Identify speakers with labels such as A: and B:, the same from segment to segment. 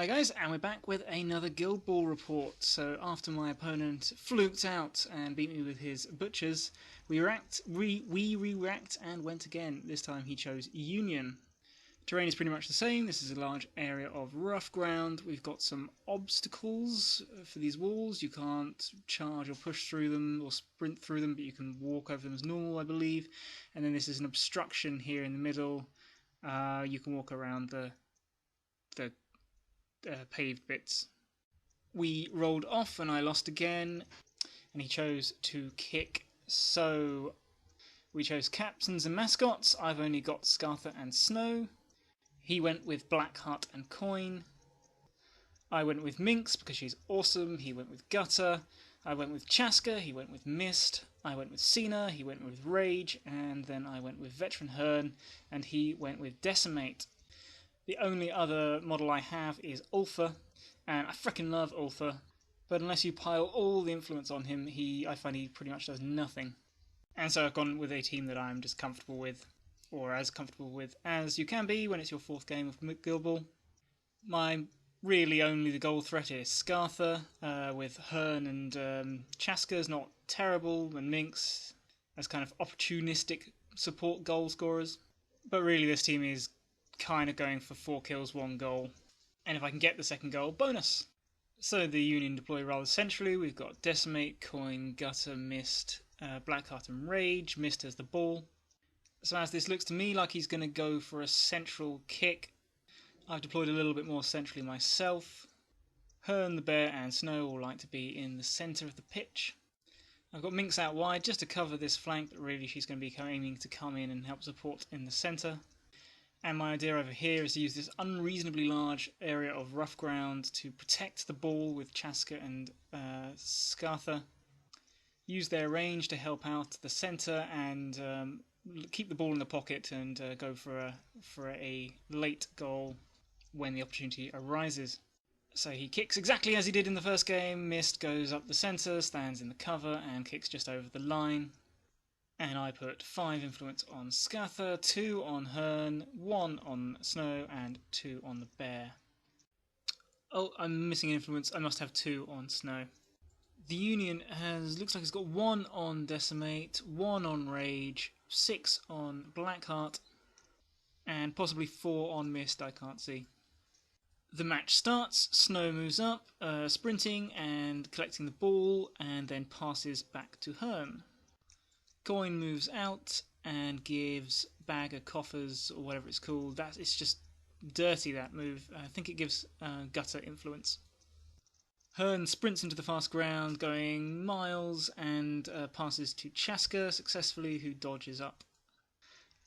A: Hi guys, and we're back with another Guild Ball report. So after my opponent fluked out and beat me with his butchers, we re-racked and went again. This time he chose Union. Terrain is pretty much the same. This is a large area of rough ground. We've got some obstacles for these walls. You can't charge or push through them or sprint through them, but you can walk over them as normal, I believe. And then this is an obstruction here in the middle. You can walk around the paved bits. We rolled off and I lost again, and he chose to kick. So we chose captains and mascots. I've only got Scartha and Snow. He went with Blackheart and Coin. I went with Minx because she's awesome. He went with Gutter. I went with Chaska. He went with Mist. I went with Cena. He went with Rage. And then I went with Veteran Hearn, and he went with Decimate. The only other model I have is Ulfa, and I freaking love Ulfa, but unless you pile all the influence on him, I find he pretty much does nothing. And so I've gone with a team that I'm just comfortable with, or as comfortable with as you can be when it's your fourth game of Guild Ball. My really only the goal threat is Scartha, with Hearn and Chaska is not terrible, and Minx as kind of opportunistic support goal scorers. But really this team is kind of going for 4 kills, 1 goal, and if I can get the second goal, bonus. So the Union deploy rather centrally. We've got Decimate, Coin, Gutter, Mist, Blackheart and Rage. Mist has the ball. So as this looks to me like he's going to go for a central kick, I've deployed a little bit more centrally myself. Hearn, the Bear and Snow all like to be in the centre of the pitch. I've got Minx out wide just to cover this flank, but really she's going to be aiming to come in and help support in the centre. And my idea over here is to use this unreasonably large area of rough ground to protect the ball with Chaska and Scartha. Use their range to help out the centre and keep the ball in the pocket and go for a late goal when the opportunity arises. So he kicks exactly as he did in the first game. Mist goes up the centre, stands in the cover and kicks just over the line. And I put 5 influence on Scartha, 2 on Hearn, 1 on Snow, and 2 on the Bear. Oh, I'm missing influence. I must have 2 on Snow. The Union looks like it's got 1 on Decimate, 1 on Rage, 6 on Blackheart, and possibly 4 on Mist, I can't see. The match starts. Snow moves up, sprinting and collecting the ball, and then passes back to Hearn. Coin moves out and gives Bag of Coffers, or whatever it's called. It's just dirty, that move. I think it gives Gutter influence. Hearn sprints into the fast ground, going miles, and passes to Chaska successfully, who dodges up.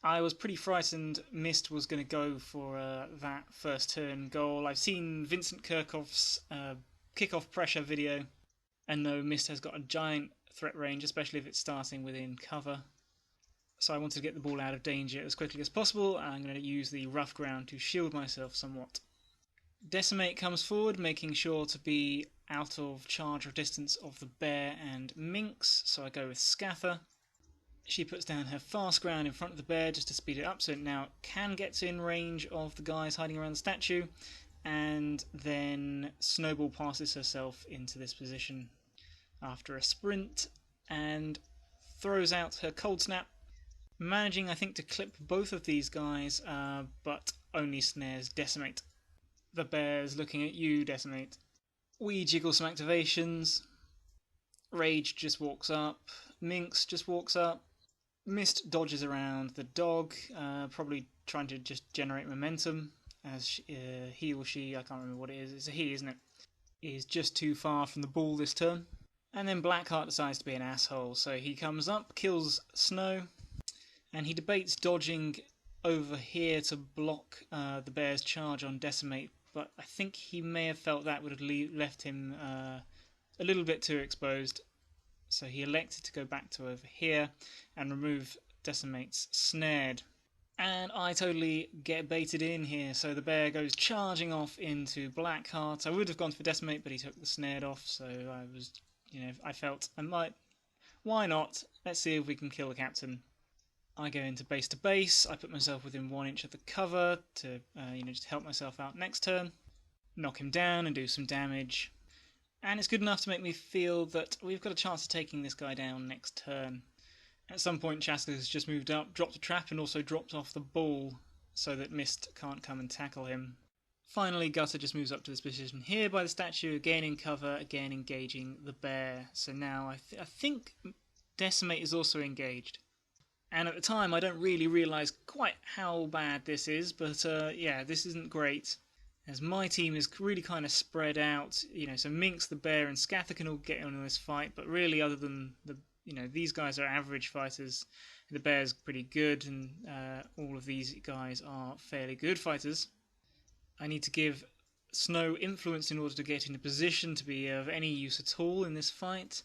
A: I was pretty frightened Mist was going to go for that first turn goal. I've seen Vincent Kirchhoff's kickoff pressure video, and no, Mist has got a giant threat range, especially if it's starting within cover. So I wanted to get the ball out of danger as quickly as possible, and I'm going to use the rough ground to shield myself somewhat. Decimate comes forward, making sure to be out of charge or distance of the Bear and Minx, so I go with Scartha. She puts down her fast ground in front of the Bear just to speed it up, so it now can get in range of the guys hiding around the statue, and then Snowball passes herself into this position after a sprint and throws out her Cold Snap, managing I think to clip both of these guys, but only snares Decimate. The Bear's looking at you, Decimate. We jiggle some activations. Rage just walks up, Minx just walks up, Mist dodges around the dog, probably trying to just generate momentum, as he or she, I can't remember what it is, it's a he, isn't it, is just too far from the ball this turn. And then Blackheart decides to be an asshole, so he comes up, kills Snow, and he debates dodging over here to block the Bear's charge on Decimate, but I think he may have felt that would have left him a little bit too exposed, so he elected to go back to over here and remove Decimate's snared. And I totally get baited in here, so the Bear goes charging off into Blackheart. I would have gone for Decimate, but he took the snared off, so I felt I might. Why not? Let's see if we can kill the captain. I go into base to base. I put myself within 1 inch of the cover to, just help myself out next turn. knock him down and do some damage. And it's good enough to make me feel that we've got a chance of taking this guy down next turn. At some point, Chaska has just moved up, dropped a trap, and also dropped off the ball so that Mist can't come and tackle him. Finally, Gutter just moves up to this position here by the statue, again in cover, again engaging the bear. So now I think Decimate is also engaged. And at the time, I don't really realise quite how bad this is, but yeah, this isn't great. As my team is really kind of spread out, so Minx, the bear, and Scatha can all get in this fight, but really, other than these guys are average fighters. The bear's pretty good, and all of these guys are fairly good fighters. I need to give Snow influence in order to get in a position to be of any use at all in this fight.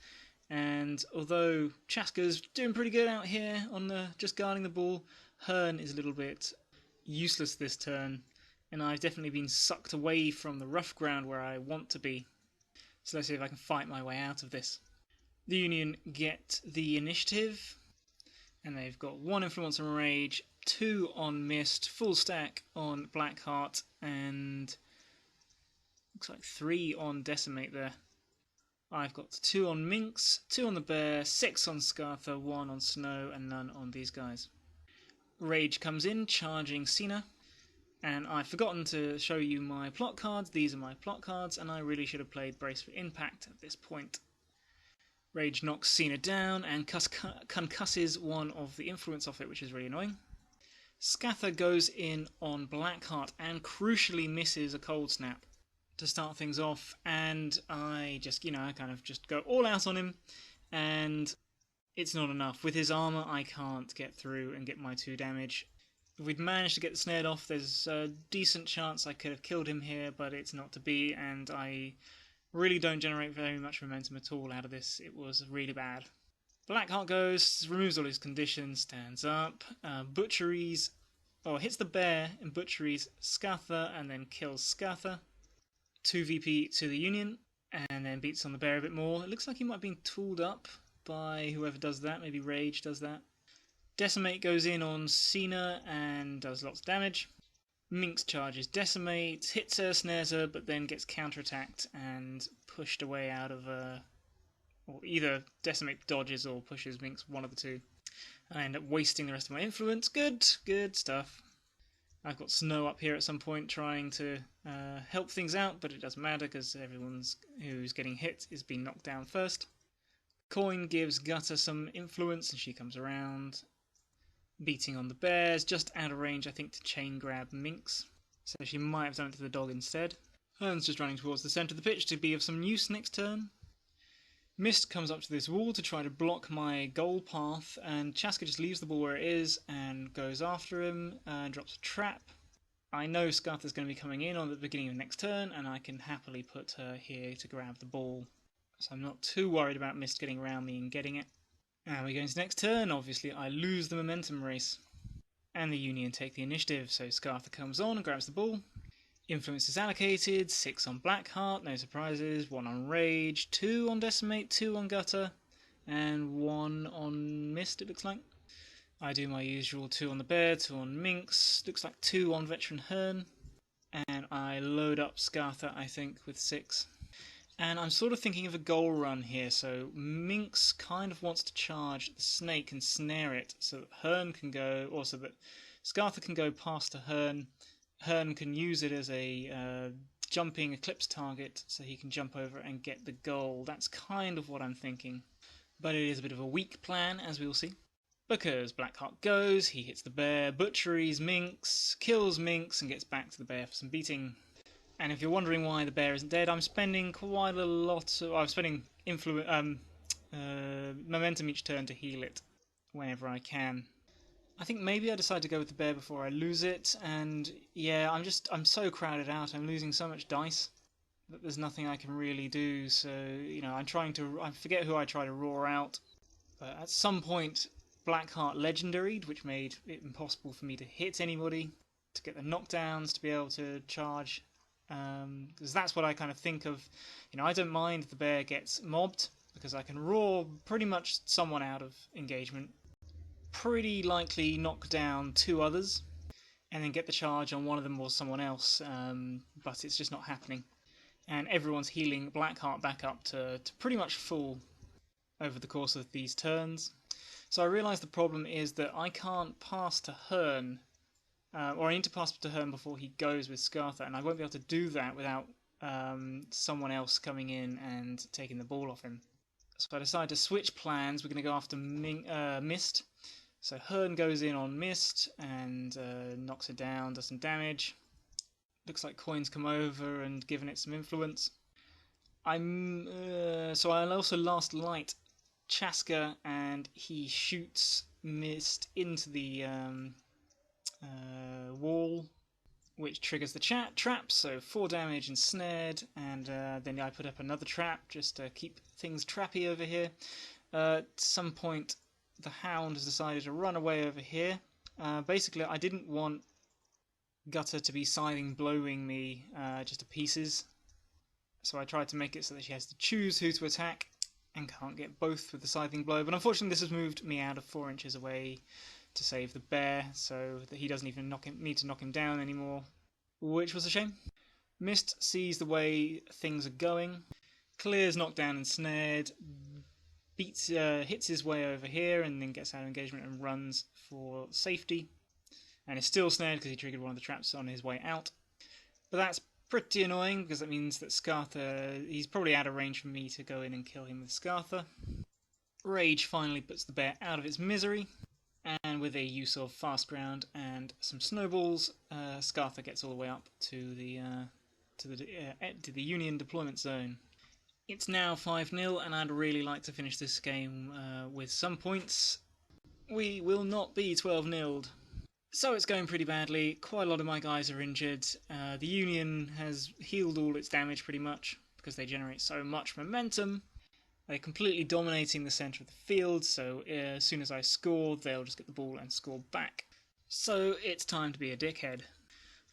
A: And although Chaska's doing pretty good out here on just guarding the ball, Hearn is a little bit useless this turn. And I've definitely been sucked away from the rough ground where I want to be. So let's see if I can fight my way out of this. The Union get the initiative, and they've got 1 influence on Rage, 2 on Mist, full stack on Blackheart, and looks like 3 on Decimate there. I've got 2 on Minx, 2 on the Bear, 6 on Scartha, 1 on Snow, and none on these guys. Rage comes in, charging Cena. And I've forgotten to show you my plot cards. These are my plot cards, and I really should have played Brace for Impact at this point. Rage knocks Cena down and concusses 1 of the influence off it, which is really annoying. Scatha goes in on Blackheart and crucially misses a cold snap to start things off, and I just, I kind of just go all out on him, and it's not enough. With his armour, I can't get through and get my 2 damage. If we'd managed to get the snared off, there's a decent chance I could have killed him here, but it's not to be, and I really don't generate very much momentum at all out of this. It was really bad. Blackheart goes, removes all his conditions, stands up, butcheries, hits the bear and butcheries Scatha, and then kills Scatha. 2 VP to the Union, and then beats on the bear a bit more. It looks like he might have been tooled up by whoever does that, maybe Rage does that. Decimate goes in on Cena and does lots of damage. Minx charges Decimate, hits her, snares her, but then gets counterattacked and pushed away out of or either Decimate dodges or pushes Minx, one of the two. I end up wasting the rest of my influence. Good stuff. I've got Snow up here at some point trying to help things out, but it doesn't matter because everyone who's getting hit is being knocked down first. Coin gives Gutter some influence and she comes around. Beating on the bears, just out of range I think to chain grab Minx, so she might have done it to the dog instead. Hearn's just running towards the centre of the pitch to be of some use next turn. Mist comes up to this wall to try to block my goal path, and Chaska just leaves the ball where it is and goes after him and drops a trap. I know Scartha's going to be coming in on the beginning of next turn, and I can happily put her here to grab the ball, so I'm not too worried about Mist getting around me and getting it. And we go into next turn. Obviously I lose the momentum race. And the Union take the initiative, so Scartha comes on and grabs the ball. Influence is allocated, 6 on Blackheart, no surprises, 1 on Rage, 2 on Decimate, 2 on Gutter, and 1 on Mist it looks like. I do my usual 2 on the Bear, 2 on Minx, looks like 2 on Veteran Hearn, and I load up Scartha I think with 6. And I'm sort of thinking of a goal run here, so Minx kind of wants to charge the snake and snare it so that Hearn can go, or so that Scartha can go past to Hearn. Hearn can use it as a jumping eclipse target so he can jump over and get the goal. That's kind of what I'm thinking. But it is a bit of a weak plan, as we'll see. Because Blackheart goes, he hits the bear, butcheries Minx, kills Minx and gets back to the bear for some beating. And if you're wondering why the bear isn't dead, I'm spending quite a lot of... I'm spending momentum each turn to heal it whenever I can. I think maybe I decide to go with the bear before I lose it, and yeah, I'm so crowded out, I'm losing so much dice that there's nothing I can really do, so, I forget who I try to roar out, but at some point Blackheart legendaried, which made it impossible for me to hit anybody, to get the knockdowns, to be able to charge. Because that's what I kind of think of. I don't mind if the bear gets mobbed because I can roar pretty much someone out of engagement, pretty likely knock down 2 others, and then get the charge on one of them or someone else, but it's just not happening. And everyone's healing Blackheart back up to pretty much full over the course of these turns. So I realise the problem is that I can't pass to Hearn, or I need to pass to Hearn before he goes with Scartha, and I won't be able to do that without someone else coming in and taking the ball off him. So I decided to switch plans. We're going to go after Mist. So Hearn goes in on Mist and knocks it down, does some damage. Looks like Coin's come over and given it some influence. So I'll also last light Chaska, and he shoots Mist into the wall, which triggers the trap, so 4 damage and snared, and then I put up another trap just to keep things trappy over here. At some point the Hound has decided to run away over here. Basically I didn't want Gutter to be scything blowing me just to pieces, so I tried to make it so that she has to choose who to attack and can't get both with the scything blow, but unfortunately this has moved me out of 4 inches away to save the bear, so that he doesn't even need to knock him down anymore, which was a shame. Mist sees the way things are going, clears knocked down and snared, hits his way over here and then gets out of engagement and runs for safety, and is still snared because he triggered one of the traps on his way out. But that's pretty annoying because that means that Scartha, he's probably out of range for me to go in and kill him with Scartha. Rage finally puts the bear out of its misery, and with a use of fast ground and some snowballs, Scartha gets all the way up to the Union deployment zone. It's now 5-0, and I'd really like to finish this game with some points. We will not be 12-0'd. So it's going pretty badly. Quite a lot of my guys are injured. The Union has healed all its damage pretty much because they generate so much momentum. They're completely dominating the centre of the field, so as soon as I score, they'll just get the ball and score back. So it's time to be a dickhead.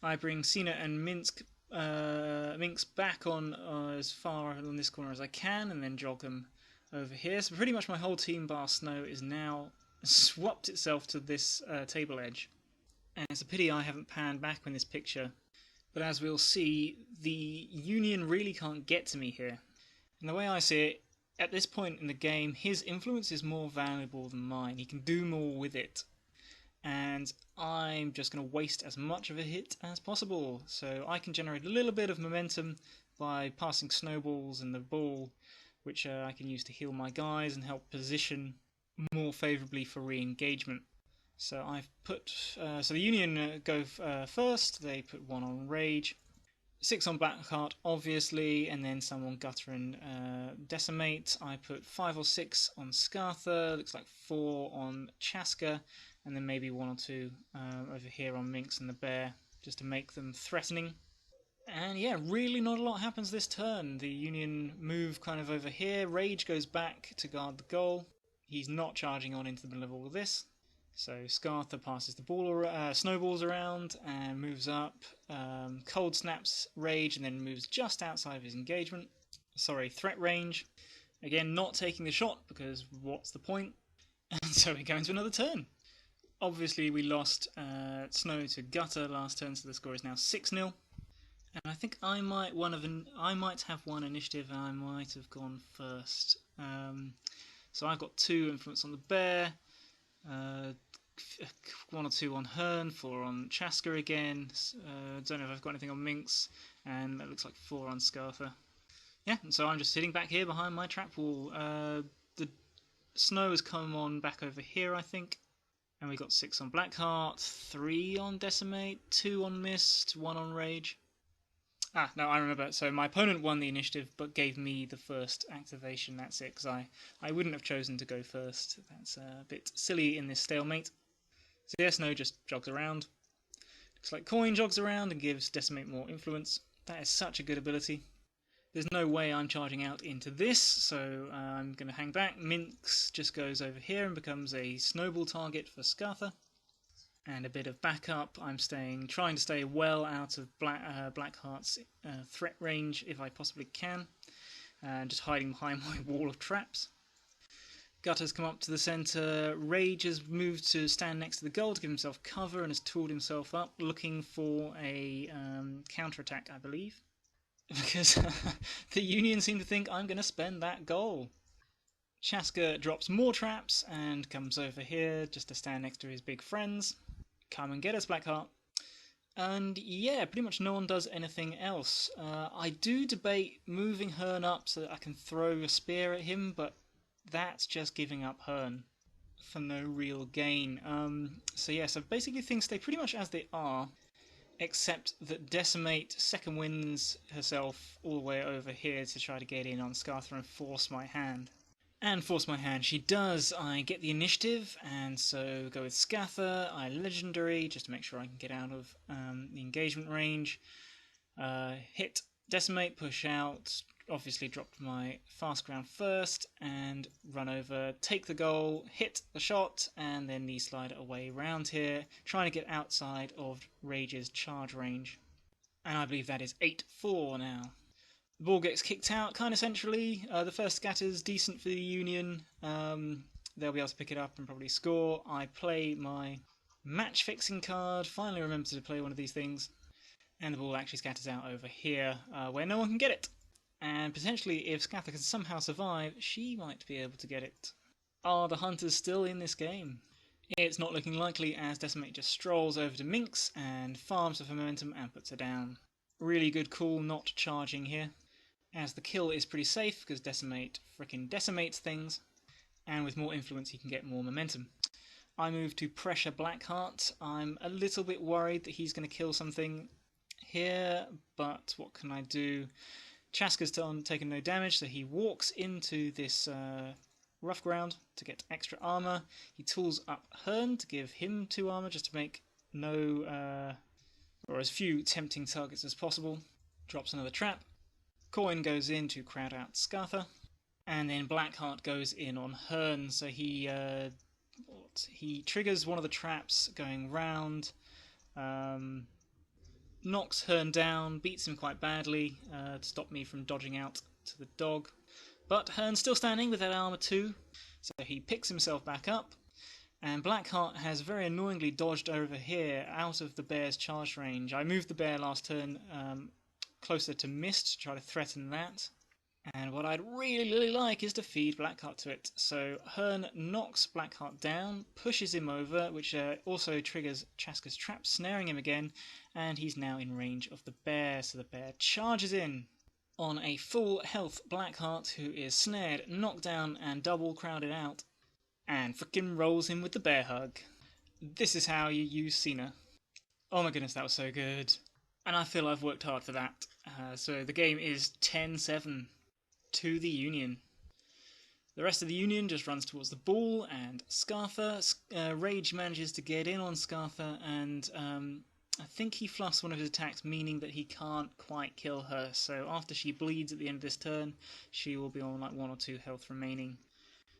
A: I bring Cena and Minsk back on as far on this corner as I can, and then jog them over here. So pretty much my whole team bar Snow is now swapped itself to this table edge. And it's a pity I haven't panned back in this picture, but as we'll see, the Union really can't get to me here. And the way I see it, at this point in the game, his influence is more valuable than mine. He can do more with it. And I'm just going to waste as much of a hit as possible. So I can generate a little bit of momentum by passing snowballs and the ball, which I can use to heal my guys and help position more favourably for re-engagement. So I've put... so the Union go first. They put 1 on Rage, 6 on Blackheart, obviously, and then some on Gutter and Decimate. I put 5 or 6 on Scartha, looks like 4 on Chaska, and then maybe 1 or 2 over here on Minx and the Bear, just to make them threatening. And yeah, really not a lot happens this turn. The Union move kind of over here. Rage goes back to guard the goal. He's not charging on into the middle of all of this. So Scartha passes the ball, snowballs around and moves up. Cold snaps Rage and then moves just outside of his threat range. Again, not taking the shot because what's the point? And so we go into another turn. Obviously, we lost Snow to Gutter last turn, so the score is now 6-0. And I think I might have one initiative, and I might have gone first. So I've got 2 influence on the Bear. 1 or 2 on Hearn, 4 on Chaska again. Don't know if I've got anything on Minx, and that looks like 4 on Scartha. Yeah, and so I'm just sitting back here behind my trap wall. The Snow has come on back over here, I think, and we got 6 on Blackheart, 3 on Decimate, 2 on Mist, 1 on Rage. Ah, no, I remember. So my opponent won the initiative, but gave me the first activation. That's it, because I wouldn't have chosen to go first. That's a bit silly in this stalemate. So yeah, Snow just jogs around. Looks like Coin jogs around and gives Decimate more influence. That is such a good ability. There's no way I'm charging out into this, so I'm going to hang back. Minx just goes over here and becomes a snowball target for Scartha. And a bit of backup. I'm trying to stay well out of Blackheart's threat range if I possibly can. Just hiding behind my wall of traps. Gutter's come up to the centre. Rage has moved to stand next to the goal to give himself cover and has tooled himself up, looking for a counter-attack, I believe. Because the Union seem to think I'm going to spend that goal. Chaska drops more traps and comes over here just to stand next to his big friends. Come and get us, Blackheart. And yeah, pretty much no one does anything else. I do debate moving Hearn up so that I can throw a spear at him, but that's just giving up Hearn for no real gain. So basically things stay pretty much as they are, except that Decimate second wins herself all the way over here to try to get in on Scartha and force my hand. And force my hand she does. I get the initiative, and so go with Scatha. I legendary just to make sure I can get out of the engagement range. Hit Decimate, push out, obviously dropped my fast ground first, and run over, take the goal, hit the shot, and then knee slide away round here, trying to get outside of Rage's charge range. And I believe that is 8-4 now. The ball gets kicked out, kind of centrally. The first scatter's decent for the Union. They'll be able to pick it up and probably score. I play my match-fixing card. Finally remember to play one of these things. And the ball actually scatters out over here, where no one can get it. And potentially, if Scatha can somehow survive, she might be able to get it. Are the Hunters still in this game? It's not looking likely, as Decimate just strolls over to Minx and farms for momentum and puts her down. Really good call not charging here, as the kill is pretty safe because Decimate frickin' decimates things, and with more influence he can get more momentum. I move to pressure Blackheart. I'm a little bit worried that he's going to kill something here, but what can I do? Chaska's taken no damage, so he walks into this rough ground to get extra armour. He tools up Hearn to give him 2 armour just to make or as few tempting targets as possible. Drops another trap. Coin goes in to crowd out Scatha, and then Blackheart goes in on Hearn, so he triggers one of the traps going round, knocks Hearn down, beats him quite badly to stop me from dodging out to the dog. But Hearn's still standing with that armour too, so he picks himself back up, and Blackheart has very annoyingly dodged over here out of the bear's charge range. I moved the bear last turn closer to Mist to try to threaten that, and what I'd really like is to feed Blackheart to it. So Hearn knocks Blackheart down, pushes him over, which also triggers Chaska's trap, snaring him again, and he's now in range of the bear, so the bear charges in on a full health Blackheart, who is snared, knocked down, and double crowded out, and frickin' rolls him with the bear hug. This is how you use Cena. Oh my goodness, that was so good. And I feel I've worked hard for that. So the game is 10-7 to the Union. The rest of the Union just runs towards the ball, and Scatha. Rage manages to get in on Scatha, and I think he fluffs one of his attacks, meaning that he can't quite kill her. So after she bleeds at the end of this turn, she will be on like 1 or 2 health remaining.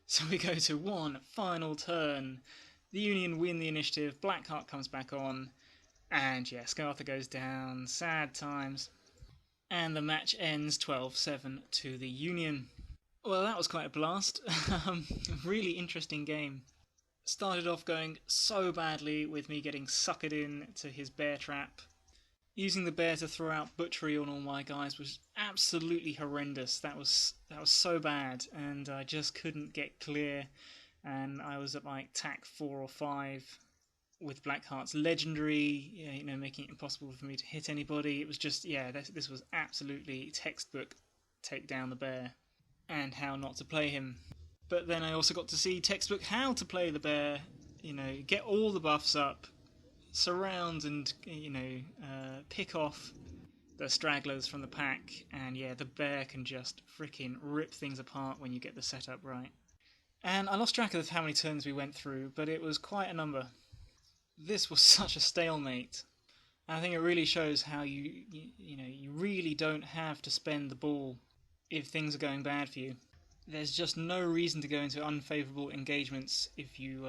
A: So we go to one final turn. The Union win the initiative, Blackheart comes back on, and yeah, Scatha goes down. Sad times. And the match ends 12-7 to the Union. Well, that was quite a blast. Really interesting game. Started off going so badly with me getting suckered in to his bear trap. Using the bear to throw out butchery on all my guys was absolutely horrendous. That was so bad, and I just couldn't get clear. And I was at like tack 4 or 5 with Blackheart's legendary, making it impossible for me to hit anybody. It was just, this was absolutely textbook take down the bear and how not to play him. But then I also got to see textbook how to play the bear, get all the buffs up, surround and, pick off the stragglers from the pack, and yeah, the bear can just freaking rip things apart when you get the setup right. And I lost track of how many turns we went through, but it was quite a number. This was such a stalemate. And I think it really shows how you really don't have to spend the ball if things are going bad for you. There's just no reason to go into unfavourable engagements if you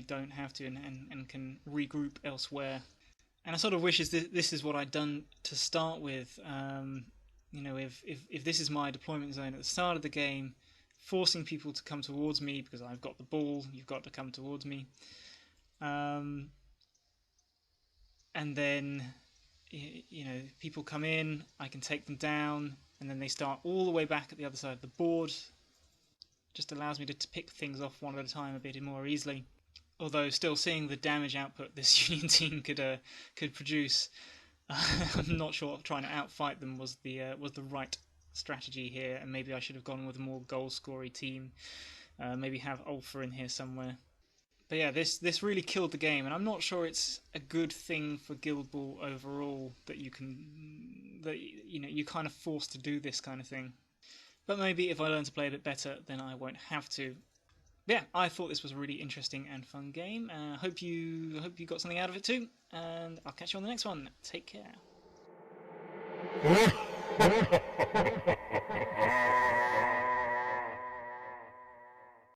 A: don't have to and can regroup elsewhere. And I sort of wish this is what I'd done to start with. If this is my deployment zone at the start of the game, forcing people to come towards me because I've got the ball. You've got to come towards me. And then, people come in, I can take them down, and then they start all the way back at the other side of the board. Just allows me to pick things off one at a time a bit more easily. Although still seeing the damage output this Union team could produce, I'm not sure trying to outfight them was the right strategy here, and maybe I should have gone with a more goal-scoring team. Maybe have Ulfa in here somewhere. But yeah, this really killed the game, and I'm not sure it's a good thing for Guild Ball overall that you're kind of forced to do this kind of thing. But maybe if I learn to play a bit better, then I won't have to. But yeah, I thought this was a really interesting and fun game. I hope you got something out of it too, and I'll catch you on the next one. Take care.